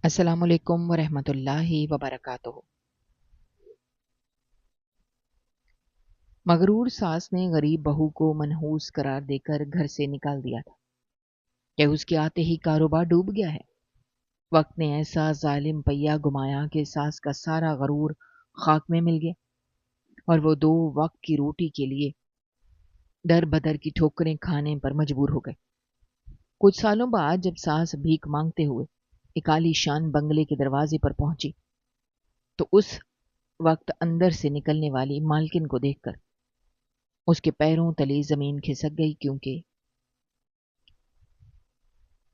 السلام علیکم ورحمۃ اللہ وبرکاتہ۔ مغرور ساس نے غریب بہو کو منحوس قرار دے کر گھر سے نکال دیا تھا کہ اس کے آتے ہی کاروبار ڈوب گیا ہے۔ وقت نے ایسا ظالم پہیا گھمایا کہ ساس کا سارا غرور خاک میں مل گیا اور وہ 2 وقت کی روٹی کے لیے در بدر کی ٹھوکریں کھانے پر مجبور ہو گئے۔ کچھ سالوں بعد جب ساس بھیک مانگتے ہوئے ایک عالی شان بنگلے کے دروازے پر پہنچی تو اس وقت اندر سے نکلنے والی مالکن کو دیکھ کر اس کے پیروں تلے زمین کھسک گئی، کیونکہ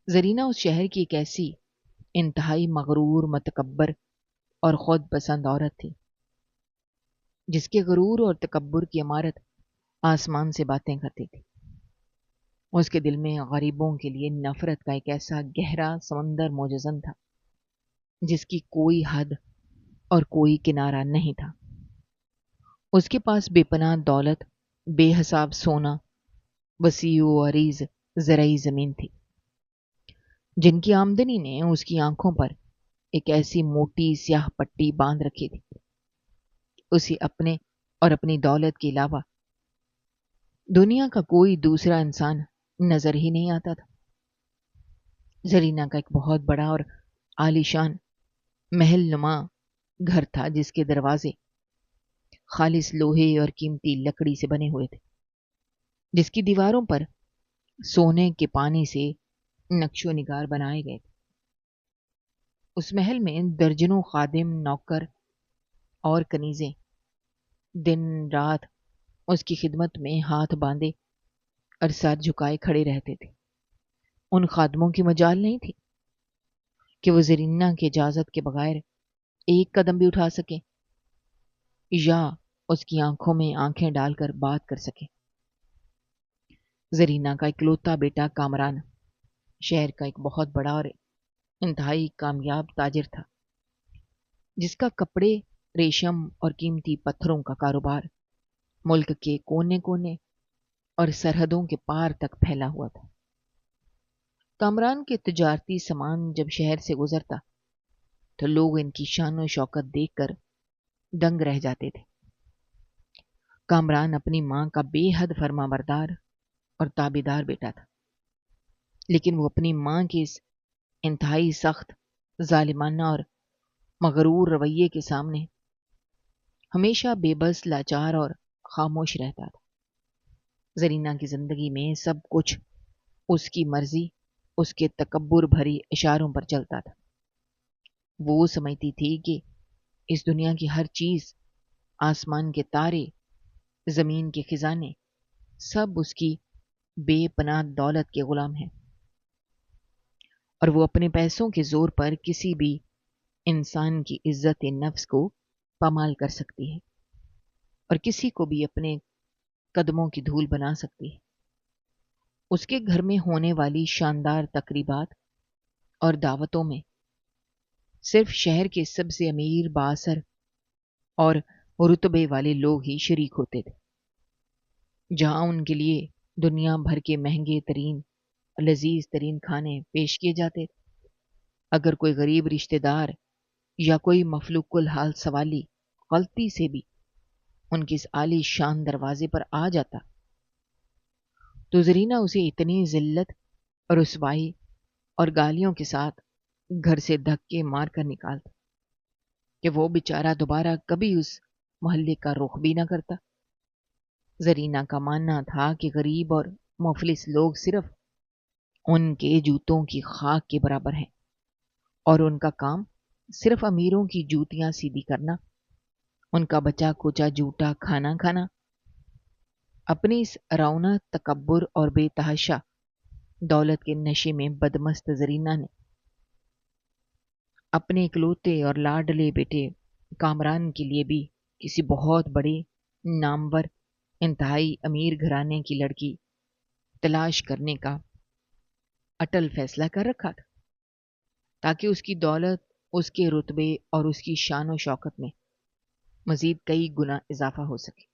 زرینہ اس شہر کی ایک ایسی انتہائی مغرور، متکبر اور خود پسند عورت تھی جس کے غرور اور تکبر کی عمارت آسمان سے باتیں کرتی تھی۔ اس کے دل میں غریبوں کے لیے نفرت کا ایک ایسا گہرا سمندر موجزن تھا جس کی کوئی حد اور کوئی کنارہ نہیں تھا۔ اس کے پاس بے پناہ دولت، بے حساب سونا، وسیع و عریض زرعی زمین تھی جن کی آمدنی نے اس کی آنکھوں پر ایک ایسی موٹی سیاہ پٹی باندھ رکھی تھی۔ اسے اپنے اور اپنی دولت کے علاوہ دنیا کا کوئی دوسرا انسان نظر ہی نہیں آتا تھا۔ زرینہ کا ایک بہت بڑا اور عالیشان محل نما گھر تھا جس کے دروازے خالص لوہے اور قیمتی لکڑی سے بنے ہوئے تھے، جس کی دیواروں پر سونے کے پانی سے نقش و نگار بنائے گئے تھے۔ اس محل میں درجنوں خادم، نوکر اور کنیزیں دن رات اس کی خدمت میں ہاتھ باندھے اور سر جھکائے کھڑے رہتے تھے۔ ان خادموں کی مجال نہیں تھی کہ وہ زرینہ کی اجازت کے بغیر ایک قدم بھی اٹھا سکیں یا اس کی آنکھوں میں آنکھیں ڈال کر بات کر سکیں۔ زرینہ کا اکلوتا بیٹا کامران شہر کا ایک بہت بڑا اور انتہائی کامیاب تاجر تھا، جس کا کپڑے، ریشم اور قیمتی پتھروں کا کاروبار ملک کے کونے کونے اور سرحدوں کے پار تک پھیلا ہوا تھا۔ کامران کے تجارتی سامان جب شہر سے گزرتا تو لوگ ان کی شان و شوکت دیکھ کر دنگ رہ جاتے تھے۔ کامران اپنی ماں کا بے حد فرما بردار اور تابیدار بیٹا تھا، لیکن وہ اپنی ماں کے اس انتہائی سخت، ظالمانہ اور مغرور رویے کے سامنے ہمیشہ بے بس، لاچار اور خاموش رہتا تھا۔ زرینہ کی زندگی میں سب کچھ اس کی مرضی، اس کے تکبر بھری اشاروں پر چلتا تھا۔ وہ سمجھتی تھی کہ اس دنیا کی ہر چیز، آسمان کے تارے، زمین کے خزانے، سب اس کی بے پناہ دولت کے غلام ہیں، اور وہ اپنے پیسوں کے زور پر کسی بھی انسان کی عزت نفس کو پامال کر سکتی ہے اور کسی کو بھی اپنے قدموں کی دھول بنا سکتی ہے۔ اس کے گھر میں ہونے والی شاندار تقریبات اور دعوتوں میں صرف شہر کے سب سے امیر، بااثر اور رتبے والے لوگ ہی شریک ہوتے تھے، جہاں ان کے لیے دنیا بھر کے مہنگے ترین، لذیذ ترین کھانے پیش کیے جاتے تھے۔ اگر کوئی غریب رشتہ دار یا کوئی مفلوق الحال سوالی غلطی سے بھی ان کے اس عالی شان دروازے پر آ جاتا تو زرینہ اسے اتنی ذلت، رسوائی اور گالیوں کے ساتھ گھر سے دھکے مار کر نکالتا کہ وہ بیچارہ دوبارہ کبھی اس محلے کا رخ بھی نہ کرتا۔ زرینہ کا ماننا تھا کہ غریب اور مفلس لوگ صرف ان کے جوتوں کی خاک کے برابر ہیں، اور ان کا کام صرف امیروں کی جوتیاں سیدھی کرنا، ان کا بچا کچا جوٹا کھانا کھانا۔ اپنی اس رونا، تکبر اور بے تحاشا دولت کے نشے میں بدمست زرینہ نے اپنے اکلوتے اور لاڈلے بیٹے کامران کے لیے بھی کسی بہت بڑے، نامور، انتہائی امیر گھرانے کی لڑکی تلاش کرنے کا اٹل فیصلہ کر رکھا تھا، تاکہ اس کی دولت، اس کے رتبے اور اس کی شان و شوکت میں مزید کئی گنا اضافہ ہو سکے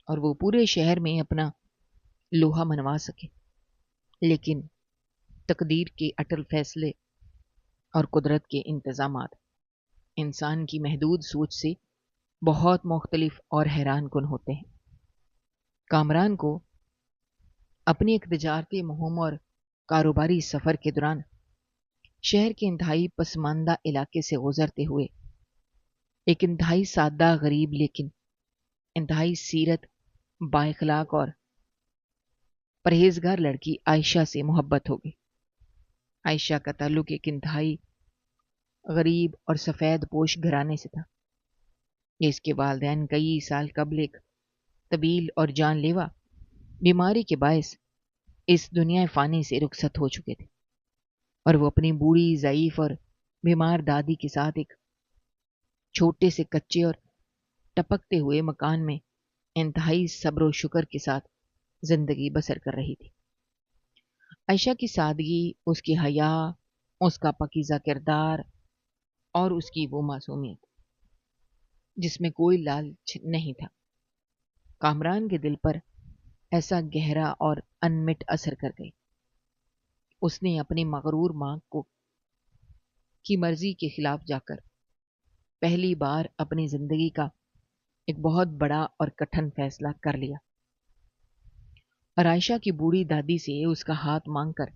اور وہ پورے شہر میں اپنا لوہا منوا سکے۔ لیکن تقدیر کے اٹل فیصلے اور قدرت کے انتظامات انسان کی محدود سوچ سے بہت مختلف اور حیران کن ہوتے ہیں۔ کامران کو اپنی ایک تجارتی مہم اور کاروباری سفر کے دوران شہر کے انتہائی پسماندہ علاقے سے گزرتے ہوئے ایک انتہائی سادہ غریب لیکن انتہائی سیرت با اخلاق اور پرہیزگار لڑکی عائشہ سے محبت ہو گئی۔ عائشہ کا تعلق ایک انتہائی غریب اور سفید پوش گھرانے سے تھا۔ اس کے والدین کئی سال قبل ایک طویل اور جان لیوا بیماری کے باعث اس دنیا فانی سے رخصت ہو چکے تھے، اور وہ اپنی بوڑھی ضعیف اور بیمار دادی کے ساتھ ایک چھوٹے سے کچے اور ٹپکتے ہوئے مکان میں انتہائی صبر و شکر کے ساتھ زندگی بسر کر رہی تھی۔ عائشہ کی سادگی، اس کی حیا، اس کا پاکیزہ کردار اور اس کی وہ معصومیت جس میں کوئی لالچ نہیں تھا، کامران کے دل پر ایسا گہرا اور انمٹ اثر کر گئی۔ اس نے اپنی مغرور ماں کی مرضی کے خلاف جا کر پہلی بار اپنی زندگی کا ایک بہت بڑا اور کٹھن فیصلہ کر لیا، اور عائشہ کی بوڑھی دادی سے اس کا ہاتھ مانگ کر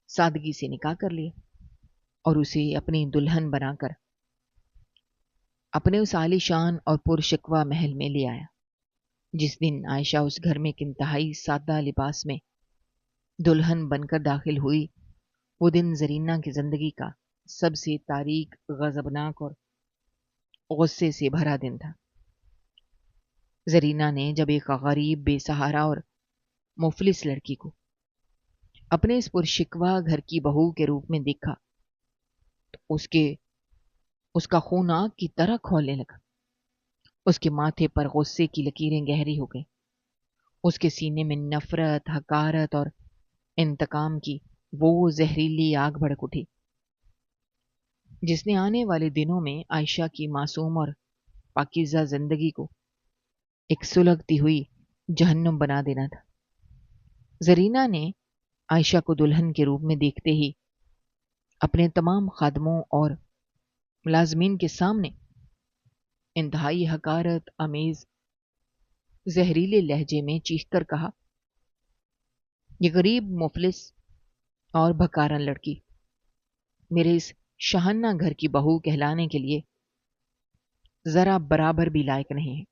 سادگی سے نکاح کر لیا اور اسے اپنی دلہن بنا کر اپنے اس عالی شان اور پرشکوہ محل میں لے آیا۔ جس دن عائشہ اس گھر میں ایک انتہائی سادہ لباس میں دلہن بن کر داخل ہوئی، وہ دن زرینہ کی زندگی کا سب سے تاریک، غضبناک اور غصے سے بھرا دن تھا۔ زرینہ نے جب ایک غریب، بے سہارا اور مفلس لڑکی کو اپنے اس پرشکوہ گھر کی بہو کے روپ میں دیکھا تو اس کا خون آگ کی طرح کھولنے لگا۔ اس کے ماتھے پر غصے کی لکیریں گہری ہو گئیں۔ اس کے سینے میں نفرت، حقارت اور انتقام کی وہ زہریلی آگ بھڑک اٹھی جس نے آنے والے دنوں میں عائشہ کی معصوم اور پاکیزہ زندگی کو ایک سلگتی ہوئی جہنم بنا دینا تھا۔ زرینہ نے عائشہ کو دلہن کے روپ میں دیکھتے ہی اپنے تمام خادموں اور ملازمین کے سامنے انتہائی حقارت آمیز زہریلے لہجے میں چیخ کر کہا، یہ غریب، مفلس اور بھکارن لڑکی میرے اس شاہانہ گھر کی بہو کہلانے کے لیے ذرا برابر بھی لائق نہیں ہے۔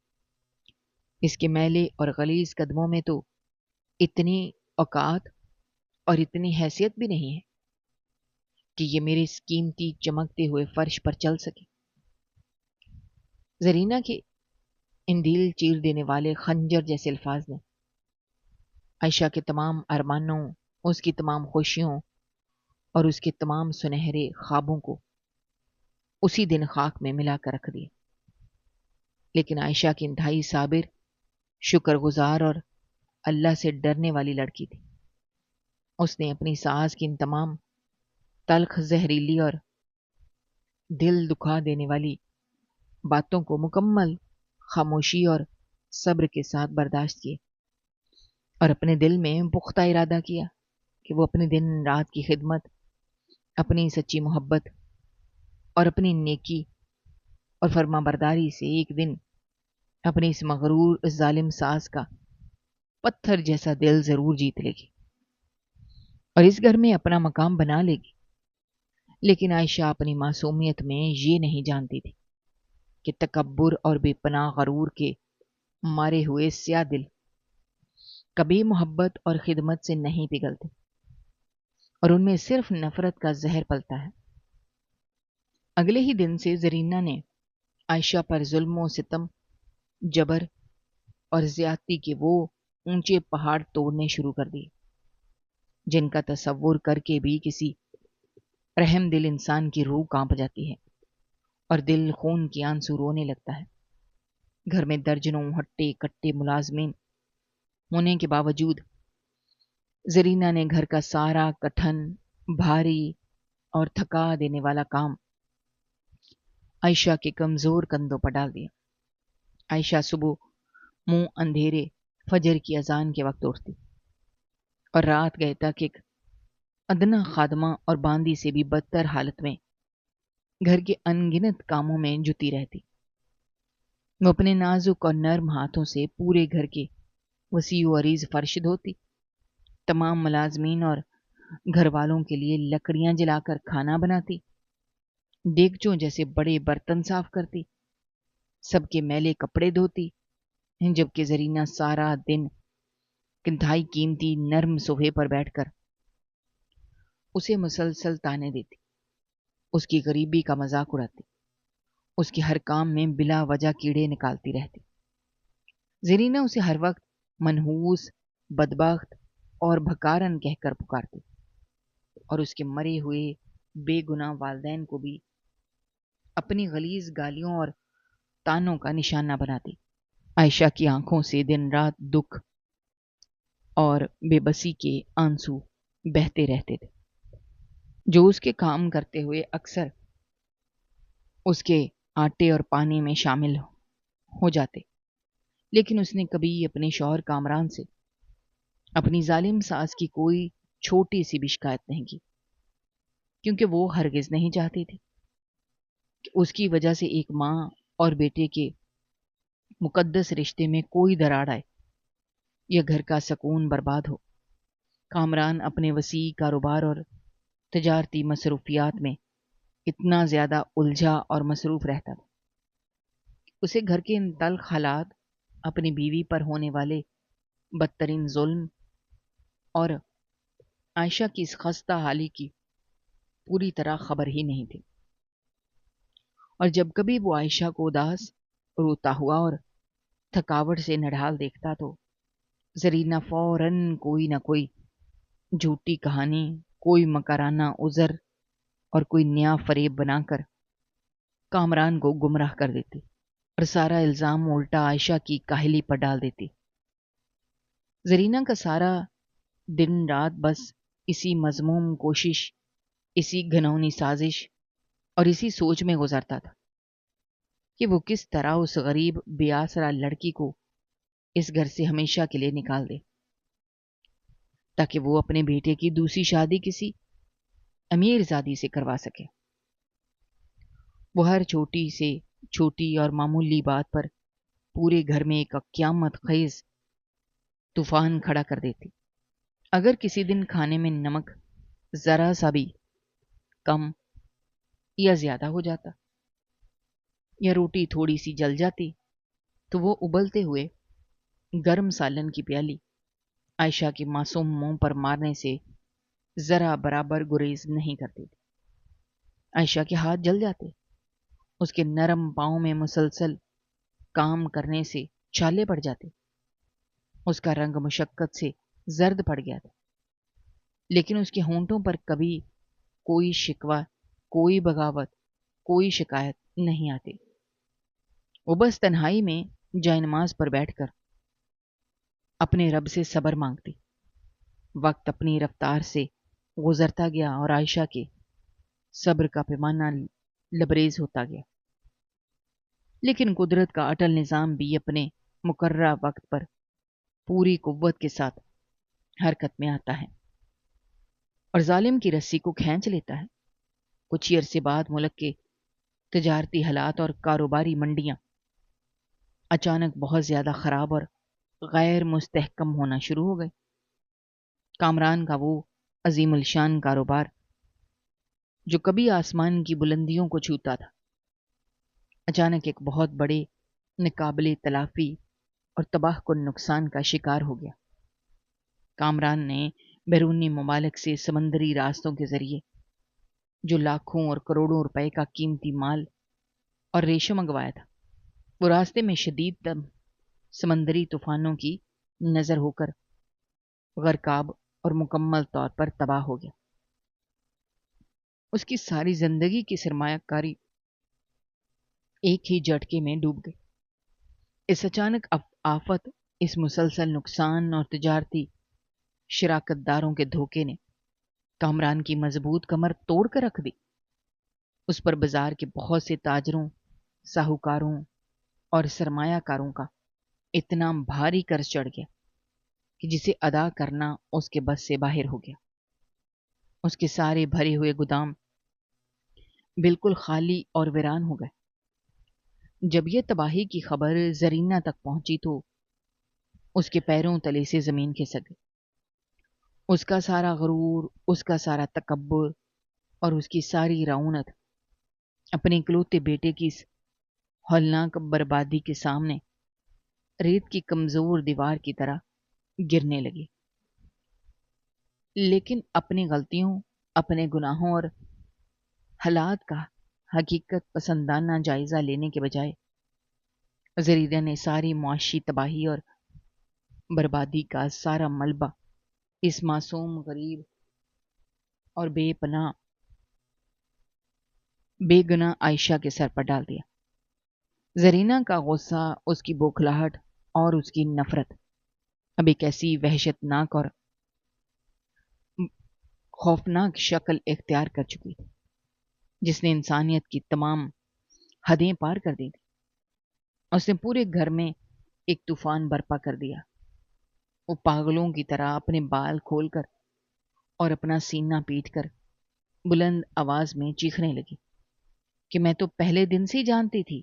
اس کے میلے اور غلیظ قدموں میں تو اتنی اوقات اور اتنی حیثیت بھی نہیں ہے کہ یہ میرے اس قیمتی چمکتے ہوئے فرش پر چل سکے۔ زرینہ کے ان دل چیر دینے والے خنجر جیسے الفاظ نے عائشہ کے تمام ارمانوں، اس کی تمام خوشیوں اور اس کے تمام سنہرے خوابوں کو اسی دن خاک میں ملا کر رکھ دیا۔ لیکن عائشہ کی انتہائی صابر، شکر گزار اور اللہ سے ڈرنے والی لڑکی تھی۔ اس نے اپنی ساس کی ان تمام تلخ، زہریلی اور دل دکھا دینے والی باتوں کو مکمل خاموشی اور صبر کے ساتھ برداشت کیے، اور اپنے دل میں پختہ ارادہ کیا کہ وہ اپنے دن رات کی خدمت، اپنی سچی محبت اور اپنی نیکی اور فرما برداری سے ایک دن اپنی اس مغرور، اس ظالم ساس کا پتھر جیسا دل ضرور جیت لے گی اور اس گھر میں اپنا مقام بنا لے گی۔ لیکن عائشہ اپنی معصومیت میں یہ نہیں جانتی تھی کہ تکبر اور بے پناہ غرور کے مارے ہوئے سیاہ دل کبھی محبت اور خدمت سے نہیں پگھلتے، اور ان میں صرف نفرت کا زہر پلتا ہے۔ اگلے ہی دن سے زرینہ نے عائشہ پر ظلم و ستم، جبر اور زیادتی کے وہ اونچے پہاڑ توڑنے شروع کر دیے جن کا تصور کر کے بھی کسی رحم دل انسان کی روح کانپ جاتی ہے اور دل خون کی آنسو رونے لگتا ہے۔ گھر میں درجنوں ہٹے کٹے ملازمین ہونے کے باوجود زرینہ نے گھر کا سارا کٹھن، بھاری اور تھکا دینے والا کام عائشہ کے کمزور کندھوں پر ڈال دیا۔ عائشہ صبح منہ اندھیرے فجر کی اذان کے وقت اٹھتی اور رات گئے تک ایک ادنا خادمہ اور باندی سے بھی بدتر حالت میں گھر کے انگنت کاموں میں جتی رہتی۔ وہ اپنے نازک اور نرم ہاتھوں سے پورے گھر کے وسیع و عریض فرش دھوتی، تمام ملازمین اور گھر والوں کے لیے لکڑیاں جلا کر کھانا بناتی، دیگچوں جیسے بڑے برتن صاف کرتی، سب کے میلے کپڑے دھوتی، جبکہ زرینہ سارا دن انتہائی قیمتی نرم صوفے پر بیٹھ کر اسے مسلسل تانے دیتی، اس کی غریبی کا مذاق اڑاتی، اس کے ہر کام میں بلا وجہ کیڑے نکالتی رہتی۔ زرینہ اسے ہر وقت منحوس، بدبخت اور بھکارن کہہ کر پکارتی، اور اس کے مرے ہوئے بے گناہ والدین کو بھی اپنی غلیظ گالیوں اور تانوں کا نشانہ بناتی۔ عائشہ کی آنکھوں سے دن رات دکھ اور بے بسی کے آنسو بہتے رہتے تھے، جو اس کے کام کرتے ہوئے اکثر اس کے آٹے اور پانی میں شامل ہو جاتے، لیکن اس نے کبھی اپنے شوہر کامران سے اپنی ظالم ساس کی کوئی چھوٹی سی بھی شکایت نہیں کی، کیونکہ وہ ہرگز نہیں چاہتی تھی کہ اس کی وجہ سے ایک ماں اور بیٹے کے مقدس رشتے میں کوئی دراڑ آئے یا گھر کا سکون برباد ہو۔ کامران اپنے وسیع کاروبار اور تجارتی مصروفیات میں اتنا زیادہ الجھا اور مصروف رہتا تھا، اسے گھر کے ان تلخ حالات، اپنی بیوی پر ہونے والے بدترین ظلم اور عائشہ کی اس خستہ حالی کی پوری طرح خبر ہی نہیں تھی، اور جب کبھی وہ عائشہ کو اداس، روتا ہوا اور تھکاوٹ سے نڈھال دیکھتا تو زرینہ فوراً کوئی نہ کوئی جھوٹی کہانی، کوئی مکرانہ عذر اور کوئی نیا فریب بنا کر کامران کو گمراہ کر دیتی اور سارا الزام الٹا عائشہ کی کاہلی پر ڈال دیتی۔ زرینہ کا سارا دن رات بس اسی مذموم کوشش، اسی گھنونی سازش اور اسی سوچ میں گزرتا تھا کہ وہ کس طرح اس غریب بے آسرا لڑکی کو اس گھر سے ہمیشہ کے لیے نکال دے، تاکہ وہ اپنے بیٹے کی دوسری شادی کسی امیر زادی سے کروا سکے۔ وہ ہر چھوٹی سے چھوٹی اور معمولی بات پر پورے گھر میں ایک قیامت خیز طوفان کھڑا کر دیتی۔ اگر کسی دن کھانے میں نمک ذرا سا بھی کم یا زیادہ ہو جاتا یا روٹی تھوڑی سی جل جاتی تو وہ ابلتے ہوئے گرم سالن کی پیالی عائشہ کے معصوم منہ پر مارنے سے ذرا برابر گریز نہیں کرتی تھی۔ عائشہ کے ہاتھ جل جاتے، اس کے نرم پاؤں میں مسلسل کام کرنے سے چھالے پڑ جاتے، اس کا رنگ مشقت سے زرد پڑ گیا تھا، لیکن اس کے ہونٹوں پر کبھی کوئی شکوہ، کوئی بغاوت، کوئی شکایت نہیں آتی۔ وہ بس تنہائی میں جائے نماز پر بیٹھ کر اپنے رب سے صبر مانگتی۔ وقت اپنی رفتار سے گزرتا گیا اور عائشہ کے صبر کا پیمانہ لبریز ہوتا گیا، لیکن قدرت کا اٹل نظام بھی اپنے مقررہ وقت پر پوری قوت کے ساتھ حرکت میں آتا ہے اور ظالم کی رسی کو کھینچ لیتا ہے۔ کچھ ہی عرصے بعد ملک کے تجارتی حالات اور کاروباری منڈیاں اچانک بہت زیادہ خراب اور غیر مستحکم ہونا شروع ہو گئے۔ کامران کا وہ عظیم الشان کاروبار جو کبھی آسمان کی بلندیوں کو چھوتا تھا، اچانک ایک بہت بڑے ناقابل تلافی اور تباہ کن نقصان کا شکار ہو گیا۔ کامران نے بیرونی ممالک سے سمندری راستوں کے ذریعے جو لاکھوں اور کروڑوں روپے کا قیمتی مال اور ریشم منگوایا تھا، وہ راستے میں شدید سمندری طوفانوں کی نظر ہو کر غرقاب اور مکمل طور پر تباہ ہو گیا۔ اس کی ساری زندگی کی سرمایہ کاری ایک ہی جھٹکے میں ڈوب گئی۔ اس اچانک آفت، اس مسلسل نقصان اور تجارتی شراکت داروں کے دھوکے نے کامران کی مضبوط کمر توڑ کر رکھ دی۔ اس پر بازار کے بہت سے تاجروں، ساہوکاروں اور سرمایہ کاروں کا اتنا بھاری قرض چڑھ گیا کہ جسے ادا کرنا اس کے بس سے باہر ہو گیا۔ اس کے سارے بھرے ہوئے گودام بالکل خالی اور ویران ہو گئے۔ جب یہ تباہی کی خبر زرینہ تک پہنچی تو اس کے پیروں تلے سے زمین کھسک گئی۔ اس کا سارا غرور، اس کا سارا تکبر اور اس کی ساری رعونت اپنے اکلوتے بیٹے کی اس ہولناک بربادی کے سامنے ریت کی کمزور دیوار کی طرح گرنے لگی۔ لیکن اپنی غلطیوں، اپنے گناہوں اور حالات کا حقیقت پسندانہ جائزہ لینے کے بجائے زریدہ نے ساری معاشی تباہی اور بربادی کا سارا ملبہ اس معصوم، غریب اور بے پناہ، بے گناہ عائشہ کے سر پر ڈال دیا۔ زرینہ کا غصہ، اس کی بوکھلاہٹ اور اس کی نفرت اب ایک ایسی وحشت ناک اور خوفناک شکل اختیار کر چکی تھی جس نے انسانیت کی تمام حدیں پار کر دی تھی۔ اس نے پورے گھر میں ایک طوفان برپا کر دیا۔ وہ پاگلوں کی طرح اپنے بال کھول کر اور اپنا سینہ پیٹ کر بلند آواز میں چیخنے لگی کہ میں تو پہلے دن سے ہی جانتی تھی،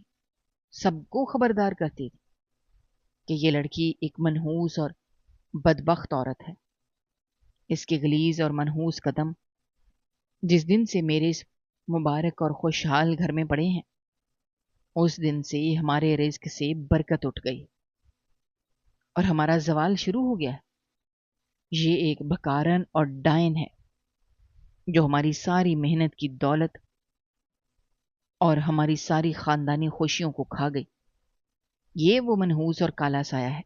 سب کو خبردار کرتی تھی کہ یہ لڑکی ایک منحوس اور بدبخت عورت ہے۔ اس کے غلیظ اور منحوس قدم جس دن سے میرے اس مبارک اور خوشحال گھر میں پڑے ہیں، اس دن سے ہمارے رزق سے برکت اٹھ گئی اور ہمارا زوال شروع ہو گیا ہے۔ یہ ایک بکارن اور ڈائن ہے جو ہماری ساری محنت کی دولت اور ہماری ساری خاندانی خوشیوں کو کھا گئی۔ یہ وہ منحوس اور کالا سایہ ہے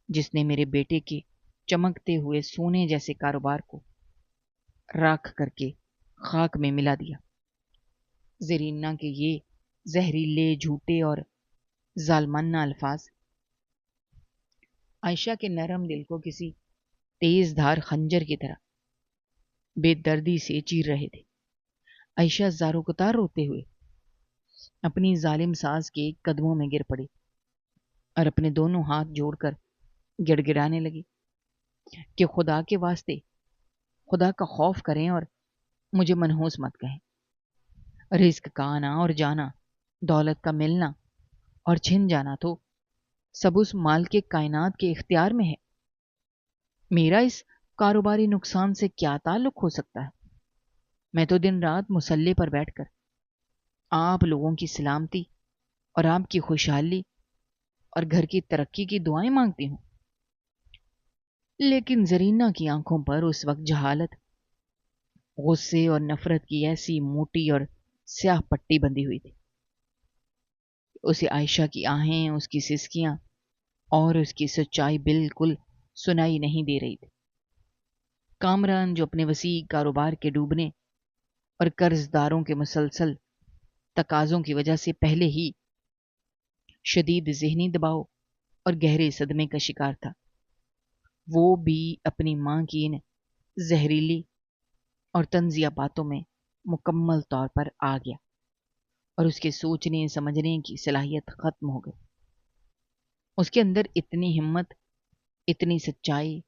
جس نے میرے بیٹے کے چمکتے ہوئے سونے جیسے کاروبار کو راکھ کر کے خاک میں ملا دیا۔ زرینہ کے یہ زہریلے، جھوٹے اور ظالمانہ الفاظ عائشہ کے نرم دل کو کسی تیز دھار خنجر کی طرح بے دردی سے چیر رہے تھے۔ عائشہ زارو کتار روتے ہوئے اپنی ظالم ساس کے قدموں میں گر پڑی اور اپنے دونوں ہاتھ جوڑ کر گڑ گڑانے لگی کہ خدا کے واسطے خدا کا خوف کریں اور مجھے منحوس مت کہیں۔ رزق کا آنا اور جانا، دولت کا ملنا اور چھن جانا تو سب اس مال کے کائنات کے اختیار میں ہے۔ میرا اس کاروباری نقصان سے کیا تعلق ہو سکتا ہے؟ میں تو دن رات مصلے پر بیٹھ کر آپ لوگوں کی سلامتی اور آپ کی خوشحالی اور گھر کی ترقی کی دعائیں مانگتی ہوں۔ لیکن زرینہ کی آنکھوں پر اس وقت جہالت، غصے اور نفرت کی ایسی موٹی اور سیاہ پٹی بندھی ہوئی تھی۔ اسے عائشہ کی آہیں، اس کی سسکیاں اور اس کی سچائی بالکل سنائی نہیں دے رہی تھی۔ کامران جو اپنے وسیع کاروبار کے ڈوبنے اور قرض داروں کے مسلسل تقاضوں کی وجہ سے پہلے ہی شدید ذہنی دباؤ اور گہرے صدمے کا شکار تھا، وہ بھی اپنی ماں کی ان زہریلی اور طنزیہ باتوں میں مکمل طور پر آ گیا اور اس کے سوچنے سمجھنے کی صلاحیت ختم ہو گئی۔ اس کے اندر اتنی ہمت، اتنی سچائی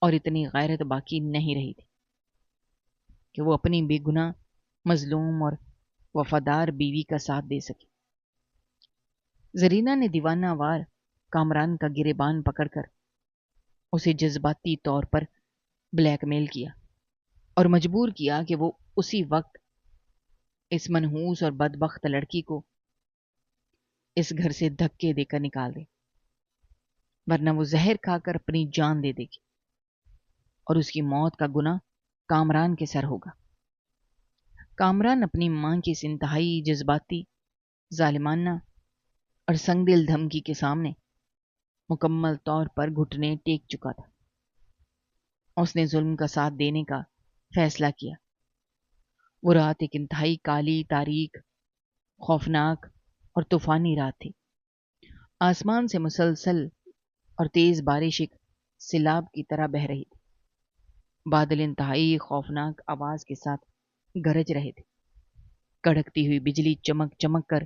اور اتنی غیرت باقی نہیں رہی تھی کہ وہ اپنی بے گناہ، مظلوم اور وفادار بیوی کا ساتھ دے سکے۔ زرینہ نے دیوانہ وار کامران کا گریبان پکڑ کر اسے جذباتی طور پر بلیک میل کیا اور مجبور کیا کہ وہ اسی وقت اس منحوس اور بدبخت لڑکی کو اس گھر سے دھکے دے کر نکال دے، ورنہ وہ زہر کھا کر اپنی جان دے دے گی اور اس کی موت کا گناہ کامران کے سر ہوگا۔ کامران اپنی ماں کی اس انتہائی جذباتی، ظالمانہ اور سنگ دل دھمکی کے سامنے مکمل طور پر گھٹنے ٹیک چکا تھا۔ اس نے ظلم کا ساتھ دینے کا فیصلہ کیا۔ وہ رات ایک انتہائی کالی، تاریک، خوفناک اور طوفانی رات تھی۔ آسمان سے مسلسل اور تیز بارش ایک سیلاب کی طرح بہہ رہی تھی۔ بادل انتہائی خوفناک آواز کے ساتھ گرج رہے تھے۔ کڑکتی ہوئی بجلی چمک چمک کر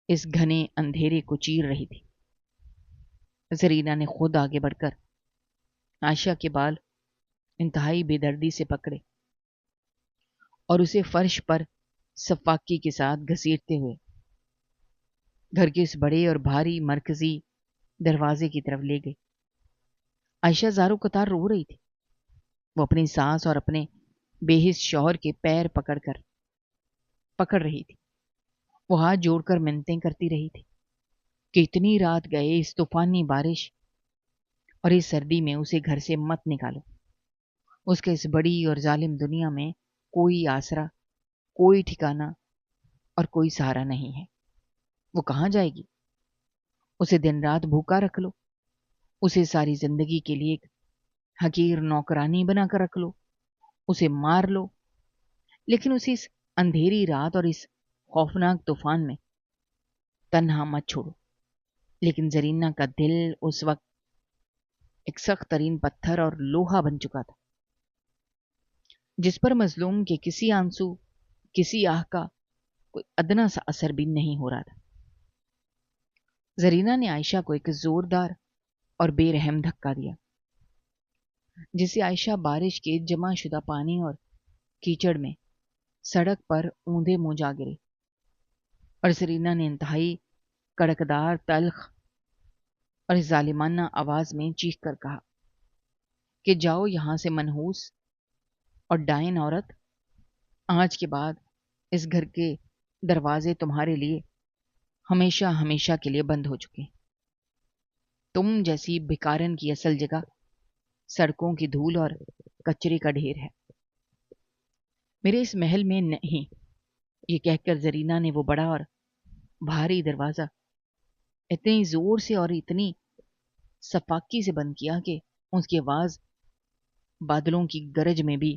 اس گھنے اندھیرے کو چیر رہی تھی۔ زرینہ نے خود آگے بڑھ کر عائشہ کے بال انتہائی بے دردی سے پکڑے اور اسے فرش پر سفاکی کے ساتھ گھسیٹتے ہوئے گھر کے اس بڑے اور بھاری مرکزی دروازے کی طرف لے گئی۔ عائشہ زاروں قطار رو رہی تھی۔ وہ اپنی ساس اور اپنے بے حس شوہر کے پیر پکڑ رہی تھی۔ وہ ہاتھ جوڑ کر منتیں کرتی رہی تھی کہ اتنی رات گئے اس طوفانی بارش اور اس سردی میں اسے گھر سے مت نکالو۔ اس کے اس بڑی اور ظالم دنیا میں کوئی آسرا، کوئی ٹھکانہ اور کوئی سہارا نہیں ہے۔ وہ کہاں جائے گی؟ اسے دن رات بھوکا رکھ لو، اسے ساری زندگی کے لیے ایک حقیر نوکرانی بنا کر رکھ لو، اسے مار لو، لیکن اسے اس اندھیری رات اور اس خوفناک طوفان میں تنہا مت چھوڑو۔ لیکن زرینہ کا دل اس وقت ایک سخت ترین پتھر اور لوہا بن چکا تھا، جس پر مظلوم کے کسی آنسو، کسی آہ کا کوئی ادنا سا اثر بھی نہیں ہو رہا تھا۔ زرینہ نے عائشہ کو ایک زوردار اور بے رحم دھکا دیا، جس سے عائشہ بارش کے جمع شدہ پانی اور کیچڑ میں سڑک پر اوندھے منہ جا گرے، اور زرینہ نے انتہائی کڑکدار، تلخ اور ظالمانہ آواز میں چیخ کر کہا کہ جاؤ یہاں سے منحوس اور ڈائن عورت، آج کے بعد اس گھر کے دروازے تمہارے لیے ہمیشہ ہمیشہ کے لیے بند ہو چکے۔ تم جیسی بھکارن کی اصل جگہ سڑکوں کی دھول اور کچرے کا ڈھیر ہے، میرے اس محل میں نہیں۔ یہ کہہ کر زرینہ نے وہ بڑا اور بھاری دروازہ اتنی زور سے اور اتنی سفاکی سے بند کیا کہ اس کی آواز بادلوں کی گرج میں بھی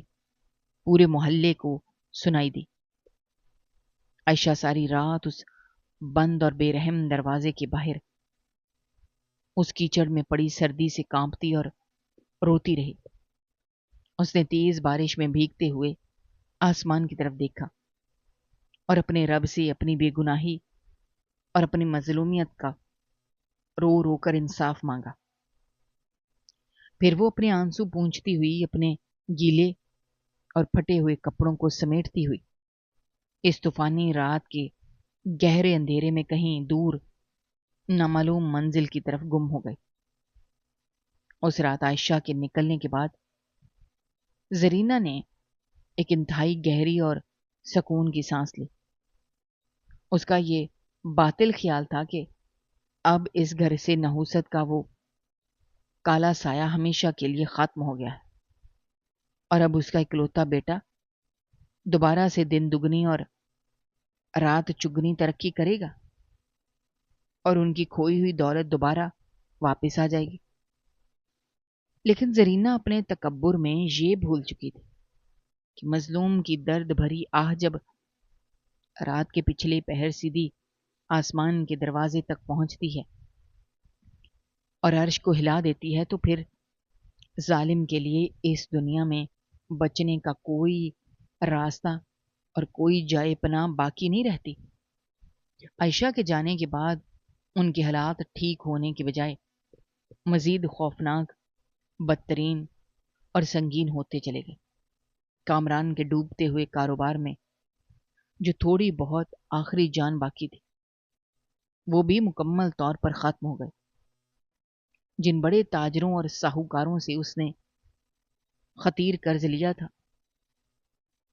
پورے محلے کو سنائی دی۔ عائشہ ساری رات اس بند اور بے رحم دروازے کے باہر اس کیچڑ میں پڑی سردی سے کانپتی اور روتی رہی۔ اس نے تیز بارش میں بھیگتے ہوئے آسمان کی طرف دیکھا اور اپنے رب سے اپنی بے گناہی اور اپنی مظلومیت کا رو رو کر انصاف مانگا۔ پھر وہ اپنے آنسو پونچھتی ہوئی اپنے گیلے اور پھٹے ہوئے کپڑوں کو سمیٹتی ہوئی اس طوفانی رات کے گہرے اندھیرے میں کہیں دور نامعلوم منزل کی طرف گم ہو گئی۔ اس رات عائشہ کے نکلنے کے بعد زرینہ نے ایک انتہائی گہری اور سکون کی سانس لی۔ اس کا یہ باطل خیال تھا کہ اب اس گھر سے نحوست کا وہ کالا سایہ ہمیشہ کے لیے ختم ہو گیا ہے، اور اب اس کا اکلوتا بیٹا دوبارہ سے دن دگنی اور رات چگنی ترقی کرے گا، اور ان کی کھوئی ہوئی دولت دوبارہ واپس آ جائے گی۔ لیکن زرینہ اپنے تکبر میں یہ بھول چکی تھی کہ مظلوم کی درد بھری آہ جب رات کے پچھلے پہر سیدھی آسمان کے دروازے تک پہنچتی ہے اور عرش کو ہلا دیتی ہے، تو پھر ظالم کے لیے اس دنیا میں بچنے کا کوئی راستہ اور کوئی جائے پناہ باقی نہیں رہتی۔ عائشہ کے جانے کے بعد ان کے حالات ٹھیک ہونے کے بجائے مزید خوفناک، بدترین اور سنگین ہوتے چلے گئے۔ کامران کے ڈوبتے ہوئے کاروبار میں جو تھوڑی بہت آخری جان باقی تھی، وہ بھی مکمل طور پر ختم ہو گئے۔ جن بڑے تاجروں اور ساہوکاروں سے اس نے خطیر قرض لیا تھا،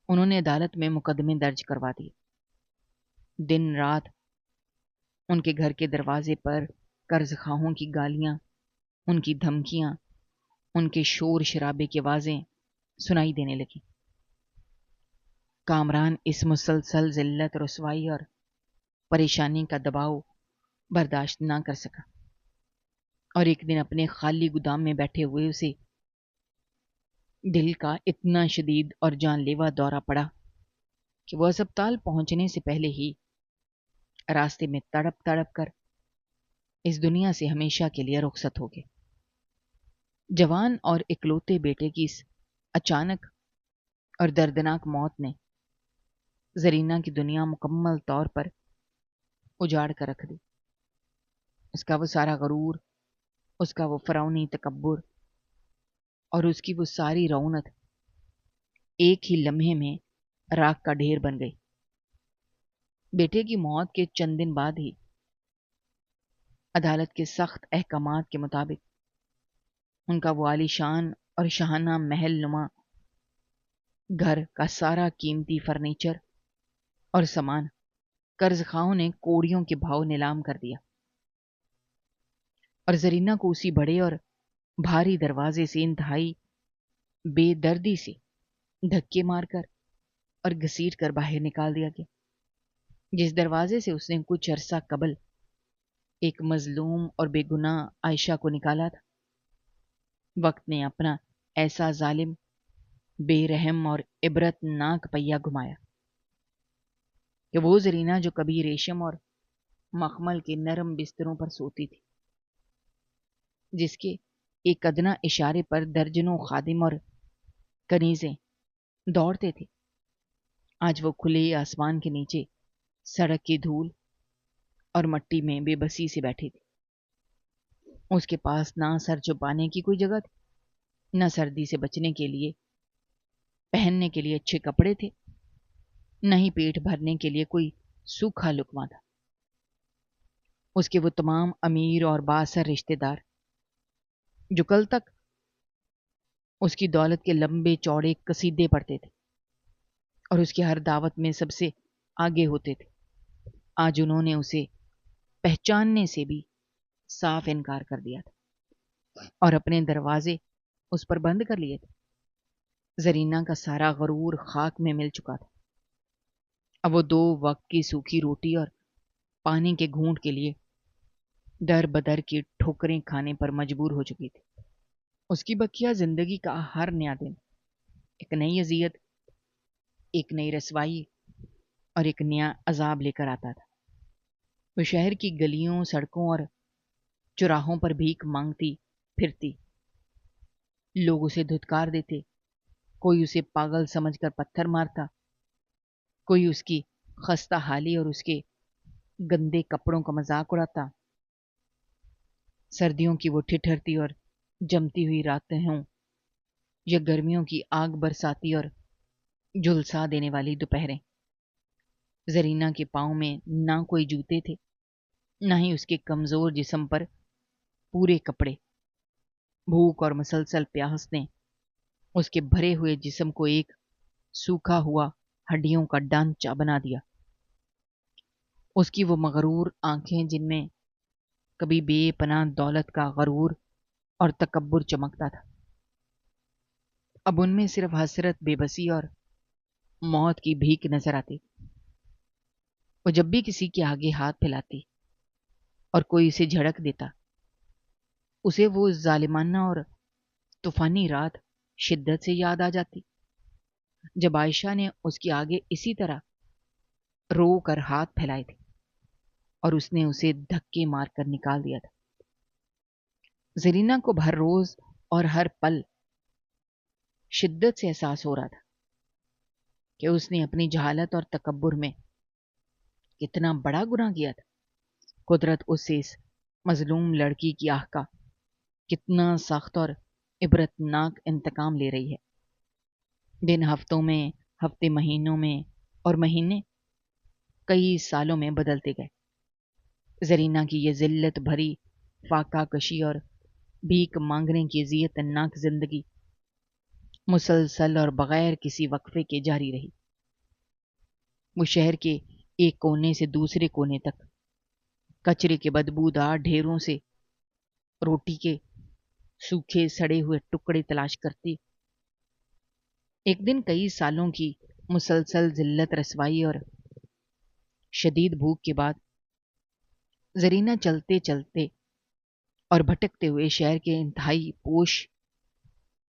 انہوں نے عدالت میں مقدمے درج کروا دیے۔ دن رات ان کے گھر کے دروازے پر قرض خواہوں کی گالیاں، ان کی دھمکیاں، ان کے شور شرابے کی آوازیں سنائی دینے لگی۔ کامران اس مسلسل ذلت، رسوائی اور پریشانی کا دباؤ برداشت نہ کر سکا، اور ایک دن اپنے خالی گودام میں بیٹھے ہوئے اسے دل کا اتنا شدید اور جان لیوا دورہ پڑا کہ وہ اسپتال پہنچنے سے پہلے ہی راستے میں تڑپ تڑپ کر اس دنیا سے ہمیشہ کے لیے رخصت ہو گئے۔ جوان اور اکلوتے بیٹے کی اس اچانک اور دردناک موت نے زرینہ کی دنیا مکمل طور پر اجاڑ کر رکھ دی۔ اس کا وہ سارا غرور، اس کا وہ فرعونی تکبر اور اس کی وہ ساری رعونت ایک ہی لمحے میں راکھ کا ڈھیر بن گئی۔ بیٹے کی موت کے چند دن بعد ہی عدالت کے سخت احکامات کے مطابق ان کا وہ عالی شان اور شاہانہ محل نما گھر کا سارا قیمتی فرنیچر اور سامان قرض خواہوں نے کوڑیوں کے بھاؤ نیلام کر دیا، اور زرینہ کو اسی بڑے اور بھاری دروازے سے انتہائی بے دردی سے دھکے مار کر اور گھسیٹ کر باہر نکال دیا گیا، جس دروازے سے اس نے کچھ عرصہ قبل ایک مظلوم اور بے گناہ عائشہ کو نکالا تھا۔ وقت نے اپنا ایسا ظالم، بے رحم اور عبرت ناک پہیہ گھمایا کہ وہ زرینہ جو کبھی ریشم اور مخمل کے نرم بستروں پر سوتی تھی، جس کے ایک ادنا اشارے پر درجنوں خادم اور کنیزیں دوڑتے تھے، آج وہ کھلے آسمان کے نیچے سڑک کی دھول اور مٹی میں بے بسی سے بیٹھی تھی۔ اس کے پاس نہ سر چھپانے کی کوئی جگہ تھی، نہ سردی سے بچنے کے لیے پہننے کے لیے اچھے کپڑے تھے، نہ ہی پیٹ بھرنے کے لیے کوئی سوکھا لقمہ تھا۔ اس کے وہ تمام امیر اور بااثر رشتے دار جو کل تک اس کی دولت کے لمبے چوڑے قصیدے پڑھتے تھے اور اس کی ہر دعوت میں سب سے آگے ہوتے تھے، آج انہوں نے اسے پہچاننے سے بھی صاف انکار کر دیا تھا اور اپنے دروازے اس پر بند کر لیے تھے۔ زرینہ کا سارا غرور خاک میں مل چکا تھا۔ اب وہ 2 وقت کی سوکھی روٹی اور پانی کے گھونٹ کے لیے در بدر کی ٹھوکریں کھانے پر مجبور ہو چکی تھی۔ اس کی بقیہ زندگی کا ہر نیا دن ایک نئی اذیت، ایک نئی رسوائی اور ایک نیا عذاب لے کر آتا تھا۔ وہ شہر کی گلیوں، سڑکوں اور چوراہوں پر بھیک مانگتی پھرتی، لوگ اسے دھتکار دیتے، کوئی اسے پاگل سمجھ کر پتھر مارتا، کوئی اس کی خستہ حالی اور اس کے گندے کپڑوں کا مذاق اڑاتا۔ سردیوں کی وہ ٹھٹھرتی اور جمتی ہوئی راتیں ہوں یا گرمیوں کی آگ برساتی اور جھلسا دینے والی دوپہریں، زرینہ کے پاؤں میں نہ کوئی جوتے تھے، نہ ہی اس کے کمزور جسم پر پورے کپڑے۔ بھوک اور مسلسل پیاس نے اس کے بھرے ہوئے جسم کو ایک سوکھا ہوا ہڈیوں کا ڈانچہ بنا دیا۔ اس کی وہ مغرور آنکھیں جن میں کبھی بے پناہ دولت کا غرور اور تکبر چمکتا تھا، اب ان میں صرف حسرت، بے بسی اور موت کی بھیک نظر آتی۔ وہ جب بھی کسی کے آگے ہاتھ پھیلاتی اور کوئی اسے جھڑک دیتا، اسے وہ ظالمانہ اور طوفانی رات شدت سے یاد آ جاتی جب عائشہ نے اس کے آگے اسی طرح رو کر ہاتھ پھیلائے تھے اور اس نے اسے دھکے مار کر نکال دیا تھا۔ زرینہ کو ہر روز اور ہر پل شدت سے احساس ہو رہا تھا کہ اس نے اپنی جہالت اور تکبر میں کتنا بڑا گناہ کیا تھا۔ قدرت اس سے اس مظلوم لڑکی کی آہ کا کتنا سخت اور عبرتناک انتقام لے رہی ہے۔ دن ہفتوں میں، ہفتے مہینوں میں اور مہینے کئی سالوں میں بدلتے گئے۔ زرینہ کی یہ ذلت بھری فاقہ کشی اور بھیک مانگنے کی اذیت ناک زندگی مسلسل اور بغیر کسی وقفے کے جاری رہی۔ وہ شہر کے ایک کونے سے دوسرے کونے تک کچرے کے بدبودار ڈھیروں سے روٹی کے سوکھے سڑے ہوئے ٹکڑے تلاش کرتی۔ ایک دن کئی سالوں کی مسلسل ذلت، رسوائی اور شدید بھوک کے بعد زرینہ چلتے چلتے اور بھٹکتے ہوئے شہر کے انتہائی پوش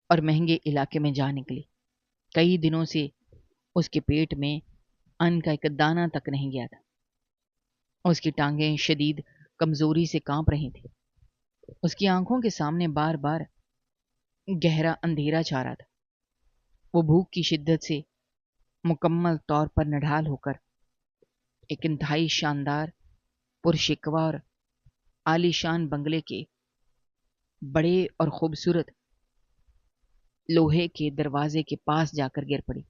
اور مہنگے علاقے میں جا نکلی۔ کئی دنوں سے اس کے پیٹ میں ان کا ایک دانہ تک نہیں گیا تھا۔ اس کی ٹانگیں شدید کمزوری سے کانپ رہی تھیں۔ اس کی آنکھوں کے سامنے بار بار گہرا اندھیرا چھا رہا تھا۔ وہ بھوک کی شدت سے مکمل طور پر نڈھال ہو کر ایک انتہائی شاندار، پرشکوہ اور عالی شان بنگلے کے بڑے اور خوبصورت لوہے کے دروازے کے پاس جا کر گر پڑی۔